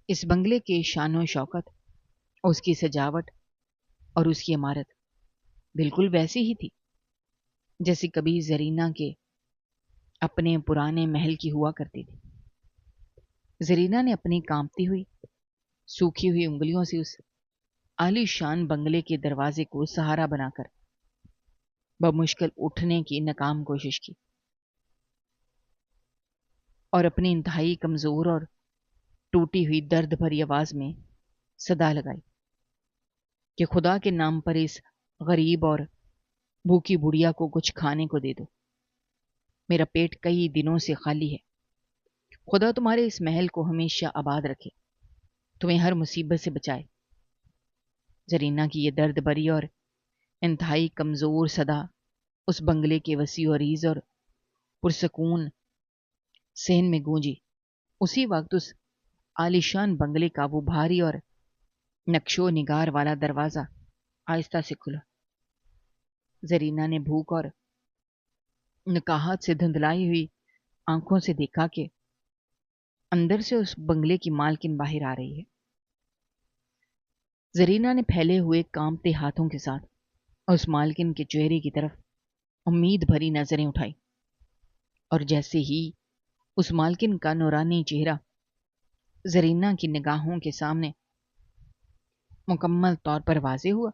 اس بنگلے کے شان و شوکت اس کی سجاوٹ اور اس کی عمارت بالکل ویسی ہی تھی جیسے کبھی زرینہ کے اپنے پرانے محل کی ہوا کرتی تھی۔ زرینہ نے اپنی کانپتی ہوئی سوکھی ہوئی انگلیوں سے اس عالی شان بنگلے کے دروازے کو سہارا بنا کر بمشکل اٹھنے کی ناکام کوشش کی اور اپنی انتہائی کمزور اور ٹوٹی ہوئی درد بھری آواز میں صدا لگائی کہ خدا کے نام پر اس غریب اور بھوکی بڑھیا کو کچھ کھانے کو دے دو، میرا پیٹ کئی دنوں سے خالی ہے، خدا تمہارے اس محل کو ہمیشہ آباد رکھے، تمہیں ہر مصیبت سے بچائے۔ زرینہ کی یہ درد بھری اور انتہائی کمزور صدا اس بنگلے کے وسیع و عریض اور پرسکون صحن میں گونجی۔ اسی وقت اس عالیشان بنگلے کا وہ بھاری اور نقش و نگار والا دروازہ آہستہ سے کھلا۔ زرینہ نے بھوک اور نکاہت سے دھندلائی ہوئی آنکھوں سے دیکھا کہ اندر سے اس بنگلے کی مالکن باہر آ رہی ہے۔ زرینہ نے پھیلے ہوئے کانپتے ہاتھوں کے ساتھ اس مالکن کے چہرے کی طرف امید بھری نظریں اٹھائی، اور جیسے ہی اس مالکن کا نورانی چہرہ زرینہ کی نگاہوں کے سامنے مکمل طور پر واضح ہوا،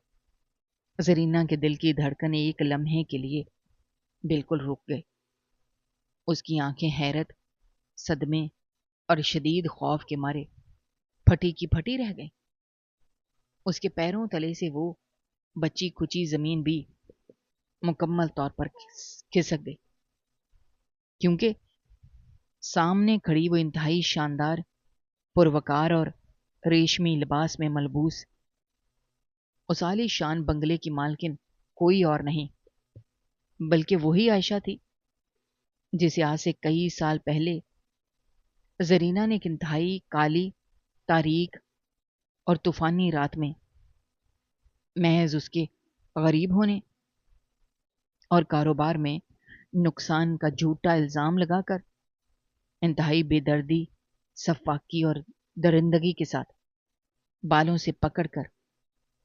زرینہ کے دل کی دھڑکنیں ایک لمحے کے لیے بالکل رک گئی۔ اس کی آنکھیں حیرت، صدمے اور شدید خوف کے مارے پھٹی کی پھٹی رہ گئیں۔ اس کے پیروں تلے سے وہ بچی کھچی زمین بھی مکمل طور پر کھسک گئی، کیونکہ سامنے کھڑی وہ انتہائی شاندار، پروکار اور ریشمی لباس میں ملبوس اس عالی شان بنگلے کی مالکن کوئی اور نہیں بلکہ وہی عائشہ تھی جسے آج سے کئی سال پہلے زرینہ نے ایک انتہائی کالی، تاریک اور طوفانی رات میں محض اس کے غریب ہونے اور کاروبار میں نقصان کا جھوٹا الزام لگا کر انتہائی بے دردی، سفاکی اور درندگی کے ساتھ بالوں سے پکڑ کر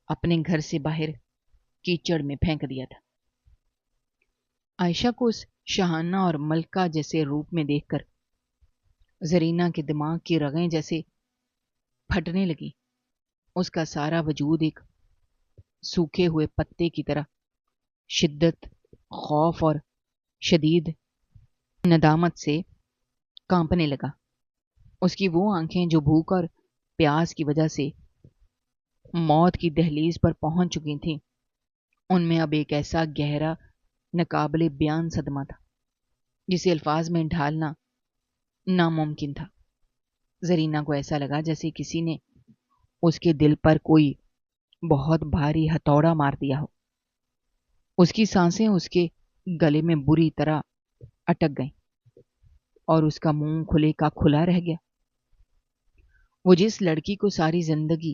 اپنے گھر سے باہر کیچڑ میں پھینک دیا تھا۔ عائشہ کو اس شاہانہ اور ملکہ جیسے روپ میں دیکھ کر زرینہ کے دماغ کی رگیں جیسے پھٹنے لگی۔ اس کا سارا وجود ایک سوکھے ہوئے پتے کی طرح شدت، خوف اور شدید ندامت سے کانپنے لگا۔ اس کی وہ آنکھیں جو بھوک اور پیاس کی وجہ سے موت کی دہلیز پر پہنچ چکی تھیں، ان میں اب ایک ایسا گہرا، ناقابل بیان صدمہ تھا جسے الفاظ میں ڈھالنا ناممکن تھا۔ زرینہ کو ایسا لگا جیسے کسی نے اس کے دل پر کوئی بہت بھاری ہتھوڑا مار دیا ہو۔ اس کی سانسیں اس کے گلے میں بری طرح اٹک گئیں اور اس کا منہ کھلے کا کھلا رہ گیا۔ وہ جس لڑکی کو ساری زندگی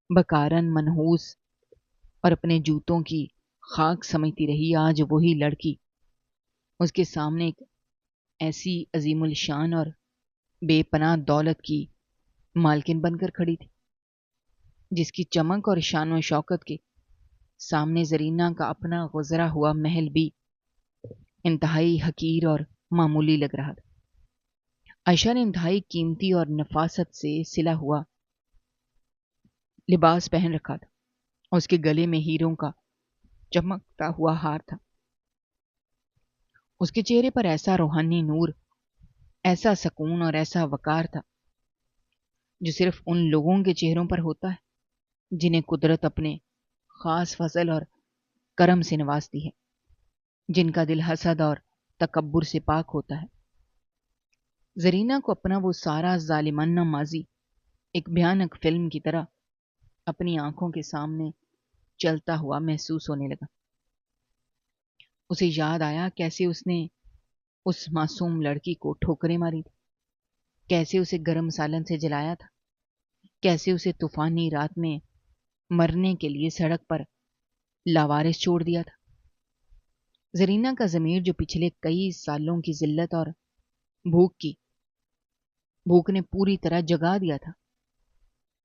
بکارن، منحوس اور اپنے جوتوں کی خاک سمجھتی رہی، آج وہی لڑکی اس کے سامنے ایک ایسی عظیم الشان اور بے پناہ دولت کی مالکن بن کر کھڑی تھی جس کی چمک اور شان و شوکت کے سامنے زرینہ کا اپنا گزرا ہوا محل بھی انتہائی حقیر اور معمولی لگ رہا تھا۔ عائشہ نے انتہائی قیمتی اور نفاست سے سلا ہوا لباس پہن رکھا تھا، اس کے گلے میں ہیروں کا چمکتا ہوا ہار تھا۔ اس کے چہرے پر ایسا روحانی نور، ایسا سکون اور ایسا وقار تھا جو صرف ان لوگوں کے چہروں پر ہوتا ہے جنہیں قدرت اپنے خاص فضل اور کرم سے نوازتی ہے، جن کا دل حسد اور تکبر سے پاک ہوتا ہے۔ زرینہ کو اپنا وہ سارا ظالمانہ ماضی ایک بھیانک فلم کی طرح اپنی آنکھوں کے سامنے چلتا ہوا محسوس ہونے لگا۔ اسے یاد آیا کیسے اس نے اس معصوم لڑکی کو ٹھوکریں ماری تھی، کیسے اسے گرم سالن سے جلایا تھا، کیسے اسے طوفانی رات میں مرنے کے لیے سڑک پر لاوارث چھوڑ دیا تھا۔ زرینہ کا ضمیر جو پچھلے کئی سالوں کی ذلت اور بھوک نے پوری طرح جگا دیا تھا،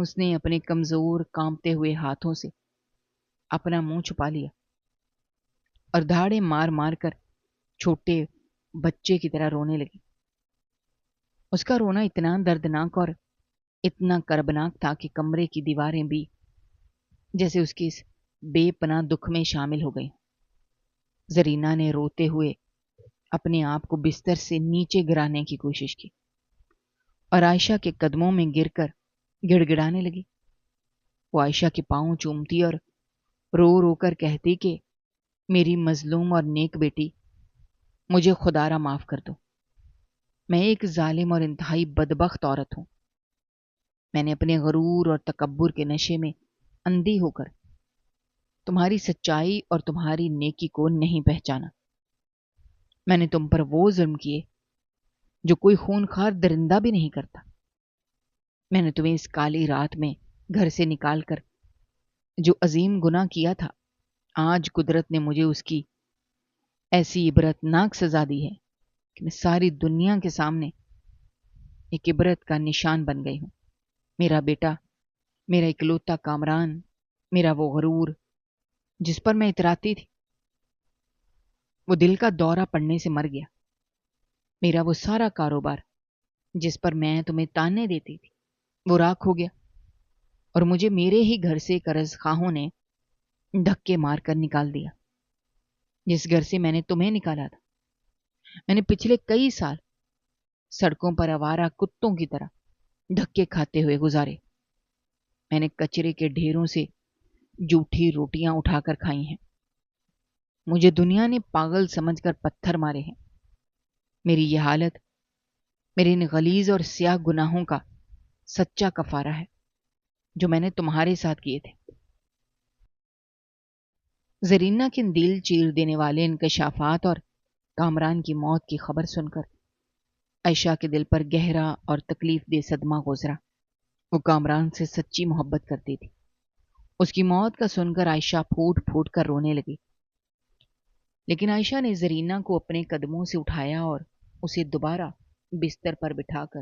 اس نے اپنے کمزور کانپتے ہوئے ہاتھوں سے اپنا منہ چھپا لیا اور دھاڑے مار مار کر چھوٹے بچے کی طرح رونے لگی۔ اس کا رونا اتنا دردناک اور اتنا کربناک تھا کہ کمرے کی دیواریں بھی جیسے اس کی اس بے پناہ دکھ میں شامل ہو گئیں۔ زرینہ نے روتے ہوئے اپنے آپ کو بستر سے نیچے گرانے کی کوشش کی اور عائشہ کے قدموں میں گر کر گڑ گڑانے لگی۔ وہ عائشہ کے پاؤں چومتی اور رو رو کر کہتی کہ میری مظلوم اور نیک بیٹی، مجھے خدارا معاف کر دو۔ میں ایک ظالم اور انتہائی بدبخت عورت ہوں۔ میں نے اپنے غرور اور تکبر کے نشے میں اندھی ہو کر تمہاری سچائی اور تمہاری نیکی کو نہیں پہچانا۔ میں نے تم پر وہ ظلم کیے جو کوئی خونخوار درندہ بھی نہیں کرتا۔ میں نے تمہیں اس کالی رات میں گھر سے نکال کر جو عظیم گناہ کیا تھا، آج قدرت نے مجھے اس کی ایسی عبرتناک سزا دی ہے کہ میں ساری دنیا کے سامنے ایک عبرت کا نشان بن گئی ہوں۔ میرا بیٹا، میرا اکلوتا کامران، میرا وہ غرور جس پر میں اتراتی تھی، وہ دل کا دورہ پڑنے سے مر گیا۔ میرا وہ سارا کاروبار جس پر میں تمہیں تانے دیتی تھی، وہ راکھ ہو گیا، اور مجھے میرے ہی گھر سے قرض خواہوں نے دھکے مار کر نکال دیا، جس گھر سے میں نے تمہیں نکالا تھا۔ میں نے پچھلے کئی سال سڑکوں پر آوارہ کتوں کی طرح دھکے کھاتے ہوئے گزارے۔ میں نے کچرے کے ڈھیروں سے جھوٹی روٹیاں اٹھا کر کھائی ہیں۔ مجھے دنیا نے پاگل سمجھ کر پتھر مارے ہیں۔ میری یہ حالت میرے ان غلیظ اور سیاہ گناہوں کا سچا کفارہ ہے جو میں نے تمہارے ساتھ کیے تھے۔ زرینہ کے دل چیر دینے والے انکشافات اور کامران کی موت کی خبر سن کر عائشہ کے دل پر گہرا اور تکلیف دہ صدمہ گزرا۔ وہ کامران سے سچی محبت کرتی تھی۔ اس کی موت کا سن کر عائشہ پھوٹ پھوٹ کر رونے لگی، لیکن عائشہ نے زرینہ کو اپنے قدموں سے اٹھایا اور اسے دوبارہ بستر پر بٹھا کر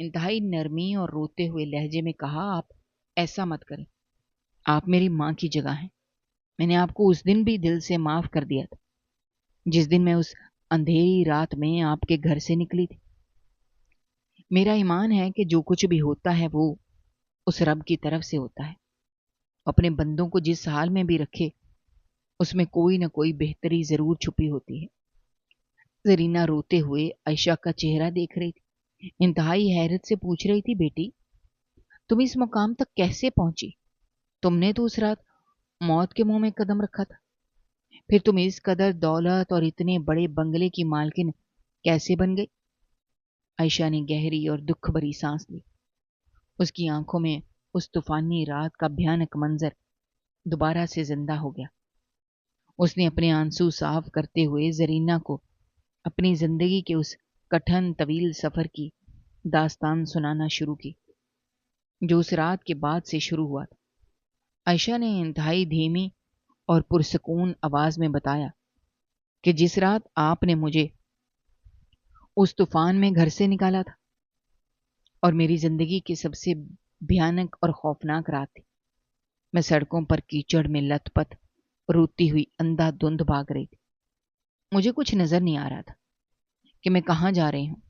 انتہائی نرمی اور روتے ہوئے لہجے میں کہا، آپ ایسا مت کریں، آپ میری ماں کی جگہ ہیں۔ میں نے آپ کو اس دن بھی دل سے معاف کر دیا تھا جس دن میں اس اندھیری رات میں آپ کے گھر سے نکلی تھی۔ میرا ایمان ہے کہ جو کچھ بھی ہوتا ہے وہ اس رب کی طرف سے ہوتا ہے۔ اپنے بندوں کو جس حال میں بھی رکھے، اس میں کوئی نہ کوئی بہتری ضرور چھپی ہوتی ہے۔ زرینہ روتے ہوئے عائشہ کا چہرہ دیکھ رہی تھی، انتہائی حیرت سے پوچھ رہی تھی، بیٹی تم اس مقام تک کیسے پہنچی؟ تم نے تو اس رات موت کے منہ میں قدم رکھا تھا، پھر تم اس قدر دولت اور اتنے بڑے بنگلے کی مالکن کیسے بن گئی؟ عائشہ نے گہری اور دکھ بھری سانس لی۔ اس کی آنکھوں میں اس طوفانی رات کا بھیانک منظر دوبارہ سے زندہ ہو گیا۔ اس نے اپنے آنسو صاف کرتے ہوئے زرینہ کو اپنی زندگی کے اس کٹھن طویل سفر کی داستان سنانا شروع کی جو اس رات کے بعد سے شروع ہوا تھا۔ عائشہ نے انتہائی دھیمی اور پرسکون آواز میں بتایا کہ جس رات آپ نے مجھے اس طوفان میں گھر سے نکالا تھا اور میری زندگی کی سب سے بھیانک اور خوفناک رات تھی، میں سڑکوں پر کیچڑ میں لت پت روتی ہوئی اندھا دھند بھاگ رہی تھی۔ مجھے کچھ نظر نہیں آ رہا تھا کہ میں کہاں جا رہی ہوں۔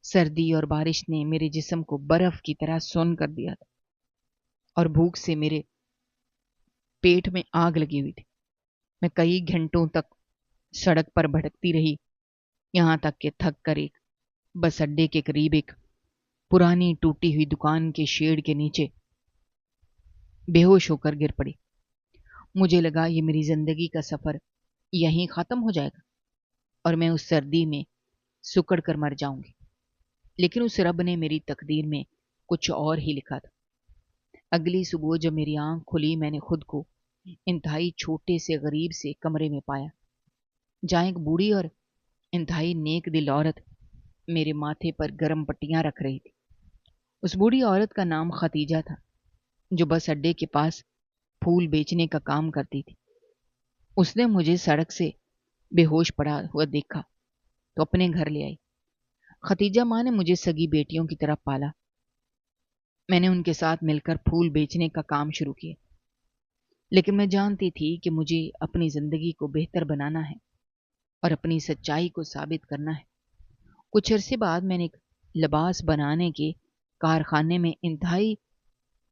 سردی اور بارش نے میرے جسم کو برف کی طرح سون کر دیا تھا اور بھوک سے میرے پیٹ میں آگ لگی ہوئی تھی۔ میں کئی گھنٹوں تک سڑک پر بھٹکتی رہی، یہاں تک کہ تھک کر ایک بس اڈے کے قریب ایک پرانی ٹوٹی ہوئی دکان کے شیڈ کے نیچے بے ہوش ہو کر گر پڑی۔ مجھے لگا یہ میری زندگی کا سفر یہیں ختم ہو جائے گا اور میں اس سردی میں سکڑ کر مر جاؤں گی، لیکن اس رب نے میری تقدیر میں کچھ اور ہی لکھا تھا۔ اگلی صبح جب میری آنکھ کھلی، میں نے خود کو انتہائی چھوٹے سے غریب سے کمرے میں پایا جہاں ایک بوڑھی اور انتہائی نیک دل عورت میرے ماتھے پر گرم پٹیاں رکھ رہی تھی۔ اس بوڑھی عورت کا نام ختیجہ تھا، جو بس اڈے کے پاس پھول بیچنے کا کام کرتی تھی۔ اس نے مجھے سڑک سے بے ہوش پڑا ہوا دیکھا تو اپنے گھر لے آئی۔ ختیجہ ماں نے مجھے سگی بیٹیوں کی طرح پالا میں نے ان کے ساتھ مل کر پھول بیچنے کا کام شروع کیا، لیکن میں جانتی تھی کہ مجھے اپنی زندگی کو بہتر بنانا ہے اور اپنی سچائی کو ثابت کرنا ہے۔ کچھ عرصے بعد میں نے ایک لباس بنانے کے کارخانے میں انتہائی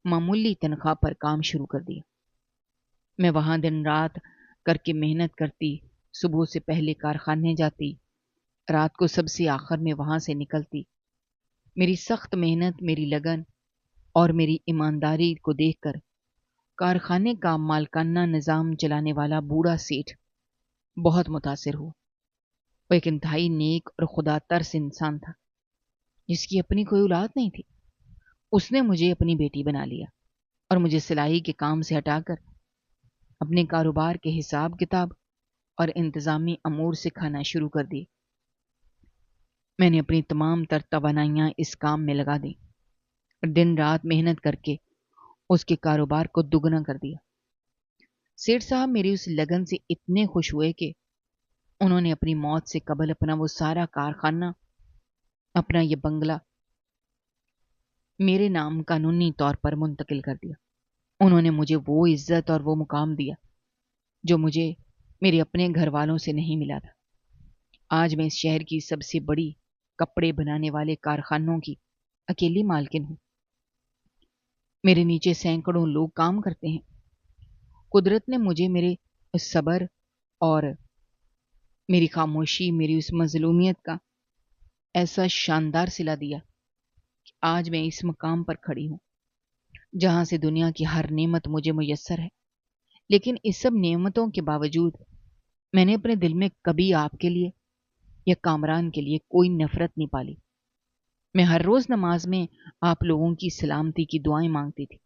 معمولی تنخواہ پر کام شروع کر دیا۔ میں وہاں دن رات کر کے محنت کرتی، صبح سے پہلے کارخانے جاتی، رات کو سب سے آخر میں وہاں سے نکلتی۔ میری سخت محنت، میری لگن اور میری ایمانداری کو دیکھ کر کارخانے کا مالکانہ نظام چلانے والا بوڑھا سیٹھ بہت متاثر ہوا۔ وہ ایک انتہائی نیک اور خدا ترس انسان تھا جس کی اپنی کوئی اولاد نہیں تھی۔ اس نے مجھے اپنی بیٹی بنا لیا اور مجھے سلائی کے کام سے ہٹا کر اپنے کاروبار کے حساب کتاب اور انتظامی امور سکھانا شروع کر دی۔ میں نے اپنی تمام تر توانائیاں اس کام میں لگا دیں اور دن رات محنت کر کے اس کے کاروبار کو دگنا کر دیا۔ سیٹھ صاحب میری اس لگن سے اتنے خوش ہوئے کہ انہوں نے اپنی موت سے قبل اپنا وہ سارا کارخانہ، اپنا یہ بنگلہ میرے نام قانونی طور پر منتقل کر دیا۔ انہوں نے مجھے وہ عزت اور وہ مقام دیا جو مجھے میرے اپنے گھر والوں سے نہیں ملا تھا۔ آج میں اس شہر کی سب سے بڑی کپڑے بنانے والے کارخانوں کی اکیلی مالکن ہوں۔ میرے نیچے سینکڑوں لوگ کام کرتے ہیں۔ قدرت نے مجھے میرے اس صبر اور میری خاموشی، میری اس مظلومیت کا ایسا شاندار صلہ دیا کہ آج میں اس مقام پر کھڑی ہوں جہاں سے دنیا کی ہر نعمت مجھے میسر ہے۔ لیکن اس سب نعمتوں کے باوجود میں نے اپنے دل میں کبھی آپ کے لیے یا کامران کے لیے کوئی نفرت نہیں پالی۔ میں ہر روز نماز میں آپ لوگوں کی سلامتی کی دعائیں مانگتی تھی،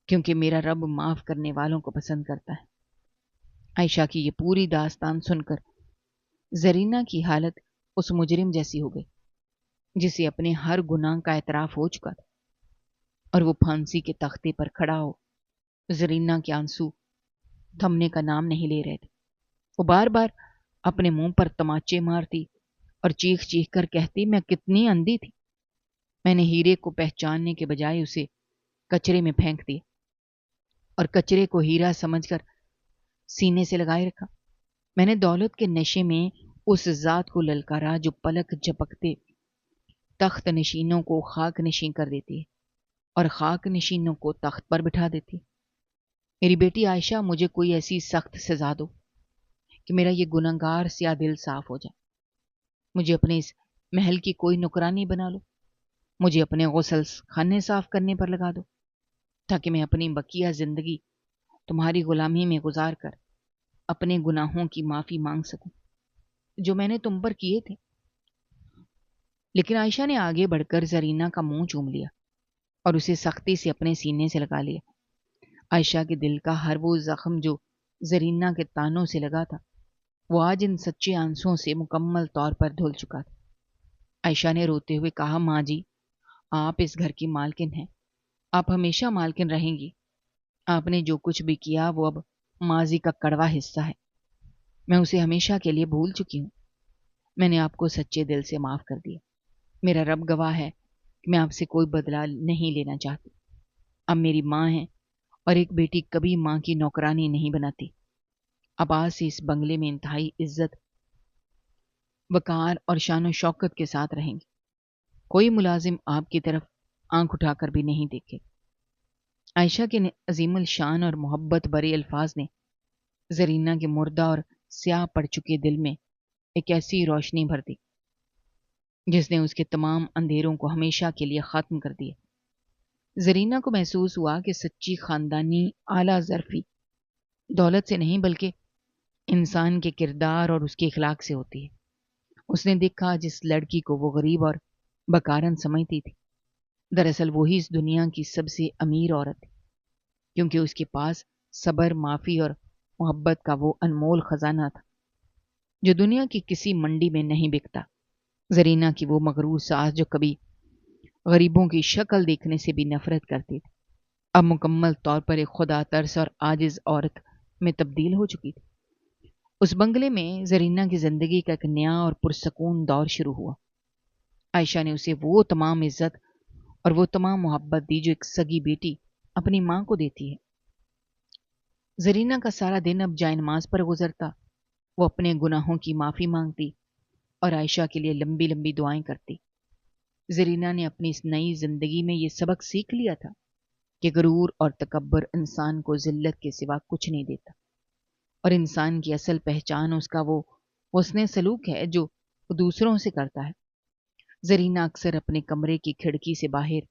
کیونکہ میرا رب معاف کرنے والوں کو پسند کرتا ہے۔ عائشہ کی یہ پوری داستان سن کر زرینہ کی حالت اس مجرم جیسی ہو گئی جسے اپنے ہر گناہ کا اعتراف ہو چکا تھا، اور وہ پھانسی کے تختے پر کھڑا ہو زرینہ کے آنسو تھمنے کا نام نہیں لے رہے تھے۔ وہ بار بار اپنے منہ پر تماچے مارتی اور چیخ چیخ کر کہتی، میں کتنی اندھی تھی۔ میں نے ہیرے کو پہچاننے کے بجائے اسے کچرے میں پھینک دیا اور کچرے کو ہیرا سمجھ کر سینے سے لگائے رکھا۔ میں نے دولت کے نشے میں اس ذات کو للکارا جو پلک جھپکتے تخت نشینوں کو خاک نشین کر دیتی ہے اور خاک نشینوں کو تخت پر بٹھا دیتی ہے۔ میری بیٹی عائشہ، مجھے کوئی ایسی سخت سزا دو کہ میرا یہ گنہگار سیاہ دل صاف ہو جائے۔ مجھے اپنے اس محل کی کوئی نوکرانی بنا لو، مجھے اپنے غسل خانے صاف کرنے پر لگا دو، تاکہ میں اپنی بقیہ زندگی تمہاری غلامی میں گزار کر اپنے گناہوں کی معافی مانگ سکوں جو میں نے تم پر کیے تھے۔ لیکن عائشہ نے آگے بڑھ کر زرینہ کا منہ چوم لیا اور اسے سختی سے اپنے سینے سے لگا لیا۔ عائشہ کے دل کا ہر وہ زخم جو زرینہ کے تانوں سے لگا تھا، وہ آج ان سچے آنسوؤں سے مکمل طور پر دھل چکا تھا۔ عائشہ نے روتے ہوئے کہا، ماں جی، آپ اس گھر کی مالکن ہیں، آپ ہمیشہ مالکن رہیں گی۔ آپ نے جو کچھ بھی کیا وہ اب ماضی کا کڑوا حصہ ہے۔ میں اسے ہمیشہ کے لیے بھول چکی ہوں۔ میں نے آپ کو سچے دل سے معاف کر دیا۔ میرا رب گواہ ہے کہ میں آپ سے کوئی بدلہ نہیں لینا چاہتی۔ اب میری ماں ہیں، اور ایک بیٹی کبھی ماں کی نوکرانی نہیں بناتی۔ اب آج سے اس بنگلے میں انتہائی عزت، وقار اور شان و شوکت کے ساتھ رہیں گی۔ کوئی ملازم آپ کی طرف آنکھ اٹھا کر بھی نہیں دیکھے۔ عائشہ کے عظیم الشان اور محبت برے الفاظ نے زرینہ کے مردہ اور سیاہ پڑ چکے دل میں ایک ایسی روشنی بھر دی جس نے اس کے تمام اندھیروں کو ہمیشہ کے لیے ختم کر دیا۔ زرینہ کو محسوس ہوا کہ سچی خاندانی اعلیٰ ظرفی دولت سے نہیں بلکہ انسان کے کردار اور اس کے اخلاق سے ہوتی ہے۔ اس نے دیکھا جس لڑکی کو وہ غریب اور بکارن سمجھتی تھی، دراصل وہی اس دنیا کی سب سے امیر عورت تھی، کیونکہ اس کے پاس صبر، معافی اور محبت کا وہ انمول خزانہ تھا جو دنیا کی کسی منڈی میں نہیں بکتا۔ زرینہ کی وہ مغرور ساس جو کبھی غریبوں کی شکل دیکھنے سے بھی نفرت کرتی تھی، اب مکمل طور پر ایک خدا ترس اور عاجز عورت میں تبدیل ہو چکی تھی۔ اس بنگلے میں زرینہ کی زندگی کا ایک نیا اور پرسکون دور شروع ہوا۔ عائشہ نے اسے وہ تمام عزت اور وہ تمام محبت دی جو ایک سگی بیٹی اپنی ماں کو دیتی ہے۔ زرینہ کا سارا دن اب جائے نماز پر گزرتا۔ وہ اپنے گناہوں کی معافی مانگتی اور عائشہ کے لیے لمبی لمبی دعائیں کرتی۔ زرینہ نے اپنی اس نئی زندگی میں یہ سبق سیکھ لیا تھا کہ غرور اور تکبر انسان کو ذلت کے سوا کچھ نہیں دیتا، اور انسان کی اصل پہچان اس کا وہ حسن سلوک ہے جو وہ دوسروں سے کرتا ہے۔ زرینہ اکثر اپنے کمرے کی کھڑکی سے باہر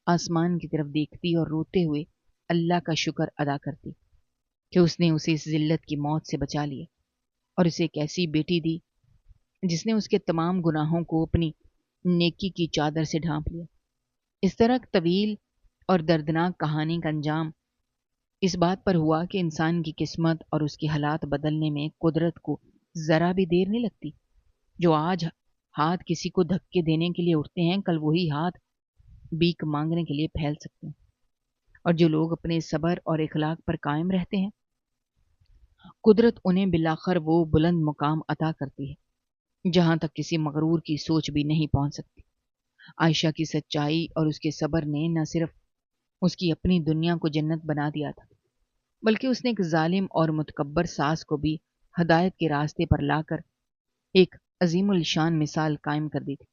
آسمان کی طرف دیکھتی اور روتے ہوئے اللہ کا شکر ادا کرتی کہ اس نے اسے اس ذلت کی موت سے بچا لیا اور اسے ایک ایسی بیٹی دی جس نے اس کے تمام گناہوں کو اپنی نیکی کی چادر سے ڈھانپ لیا۔ اس طرح طویل اور دردناک کہانی کا انجام اس بات پر ہوا کہ انسان کی قسمت اور اس کے حالات بدلنے میں قدرت کو ذرا بھی دیر نہیں لگتی۔ جو آج ہاتھ کسی کو دھکے دینے کے لیے اٹھتے ہیں، کل وہی ہاتھ بھیک مانگنے کے لیے پھیل سکتے ہیں، اور جو لوگ اپنے صبر اور اخلاق پر قائم رہتے ہیں، قدرت انہیں بالآخر وہ بلند مقام عطا کرتی ہے جہاں تک کسی مغرور کی سوچ بھی نہیں پہنچ سکتی۔ عائشہ کی سچائی اور اس کے صبر نے نہ صرف اس کی اپنی دنیا کو جنت بنا دیا تھا، بلکہ اس نے ایک ظالم اور متکبر ساس کو بھی ہدایت کے راستے پر لا کر ایک عظیم الشان مثال قائم کر دی تھی،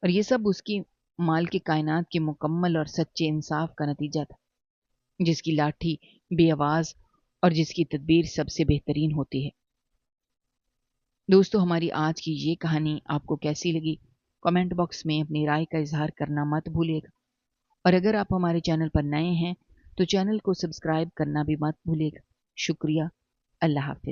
اور یہ سب اس کی مالک کائنات کے مکمل اور سچے انصاف کا نتیجہ تھا، جس کی لاٹھی بے آواز اور جس کی تدبیر سب سے بہترین ہوتی ہے۔ دوستو، ہماری آج کی یہ کہانی آپ کو کیسی لگی؟ کمنٹ باکس میں اپنی رائے کا اظہار کرنا مت بھولیے گا، اور اگر آپ ہمارے چینل پر نئے ہیں تو چینل کو سبسکرائب کرنا بھی مت بھولیے گا۔ شکریہ۔ اللہ حافظ۔